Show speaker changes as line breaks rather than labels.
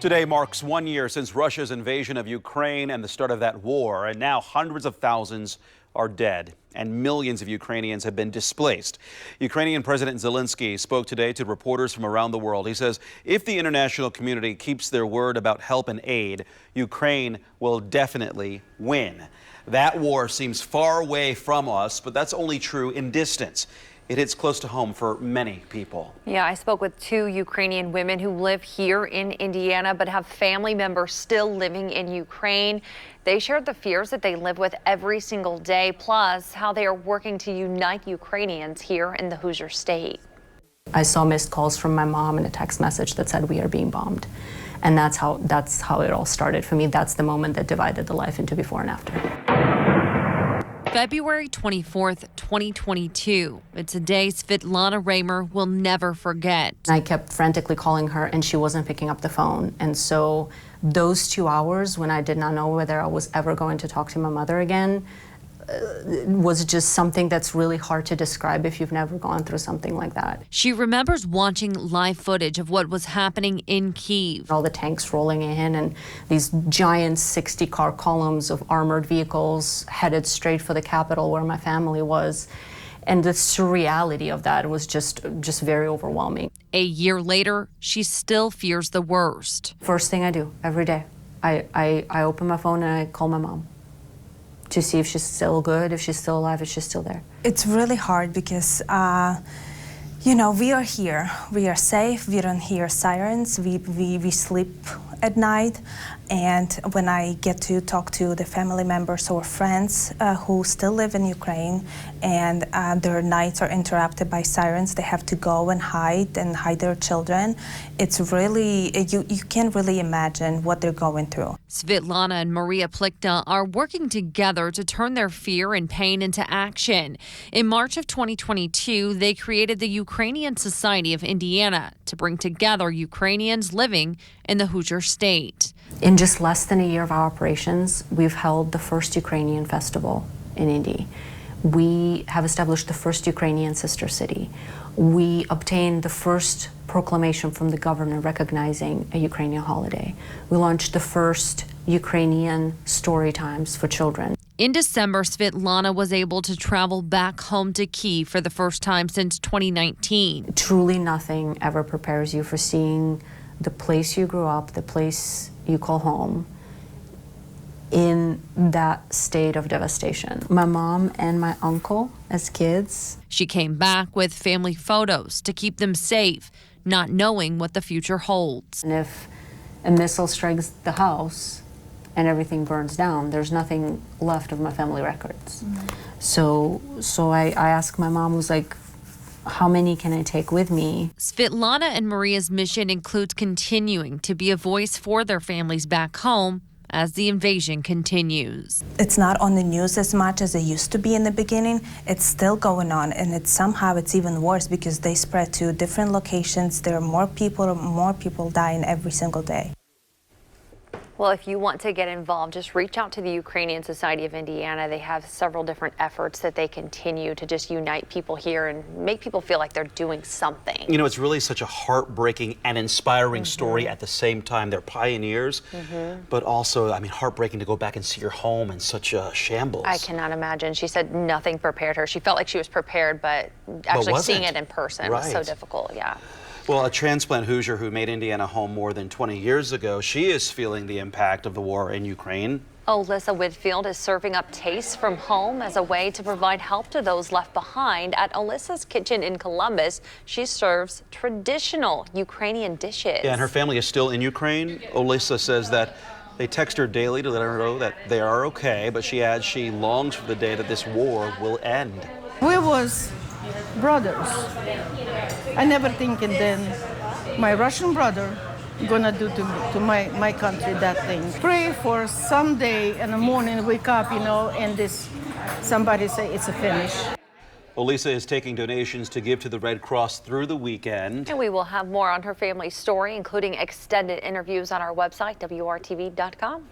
Today marks 1 year since Russia's invasion of Ukraine and the start of that war, and now hundreds of thousands are dead and millions of Ukrainians have been displaced. Ukrainian President Zelensky spoke today to reporters from around the world. He says if the international community keeps their word about help and aid, Ukraine will definitely win. That war seems far away from us, but that's only true in distance. It hits close to home for many people.
Yeah, I spoke with 2 Ukrainian women who live here in Indiana but have family members still living in Ukraine. They shared the fears that they live with every single day, plus how they are working to unite Ukrainians here in the Hoosier State.
I saw missed calls from my mom and a text message that said we are being bombed. And that's how it all started for me. That's the moment that divided the life into before and after.
February 24th, 2022. It's a day Svetlana Raymer will never forget.
I kept frantically calling her and she wasn't picking up the phone. And so those 2 hours when I did not know whether I was ever going to talk to my mother again was just something that's really hard to describe if you've never gone through something like that.
She remembers watching live footage of what was happening in Kyiv.
All the tanks rolling in and these giant 60-car columns of armored vehicles headed straight for the capital where my family was. And the surreality of that was just very overwhelming.
A year later, she still fears the worst.
First thing I do every day, I open my phone and I call my mom to see if she's still good, if she's still alive, if she's still there.
It's really hard because, you know, we are here. We are safe. We don't hear sirens. We sleep at night. And when I get to talk to the family members or friends who still live in Ukraine and their nights are interrupted by sirens, they have to go and hide their children. It's really, you can't really imagine what they're going through.
Svetlana and Maria Plikta are working together to turn their fear and pain into action. In March of 2022, they created the Ukrainian Society of Indiana to bring together Ukrainians living in the Hoosier State.
In just less than a year of our operations, we've held the first Ukrainian festival in Indy. We have established the first Ukrainian sister city. We obtained the first proclamation from the governor recognizing a Ukrainian holiday. We launched the first Ukrainian story times for children.
In December, Svetlana was able to travel back home to Kyiv for the first time since 2019.
Truly nothing ever prepares you for seeing the place you grew up, the place you call home, in that state of devastation. My mom and my uncle as kids.
She came back with family photos to keep them safe, not knowing what the future holds.
And if a missile strikes the house and everything burns down, there's nothing left of my family records. So I asked my mom, who's like, how many can I take with me?
Svetlana and Maria's mission includes continuing to be a voice for their families back home as the invasion continues.
It's not on the news as much as it used to be in the beginning. It's still going on, and somehow it's even worse because they spread to different locations. There are more people dying every single day.
Well, if you want to get involved, just reach out to the Ukrainian Society of Indiana. They have several different efforts that they continue to just unite people here and make people feel like they're doing something.
You know, it's really such a heartbreaking and inspiring story at the same time. They're pioneers, but also, I mean, heartbreaking to go back and see your home in such a shambles.
I cannot imagine. She said nothing prepared her. She felt like she was prepared, but actually seeing it in person was so difficult, yeah.
Well, a transplant Hoosier who made Indiana home more than 20 years ago, she is feeling the impact of the war in Ukraine.
Alyssa Whitfield is serving up tastes from home as a way to provide help to those left behind. At Alyssa's Kitchen in Columbus, she serves traditional Ukrainian dishes.
Yeah, and her family is still in Ukraine. Alyssa says that they text her daily to let her know that they are okay, but she adds she longs for the day that this war will end.
We was brothers. I never thinking then my Russian brother gonna do to my country that thing. Pray for someday in the morning, wake up, you know, and somebody say it's a finish.
Elisa is taking donations to give to the Red Cross through the weekend.
And we will have more on her family's story, including extended interviews on our website, WRTV.com.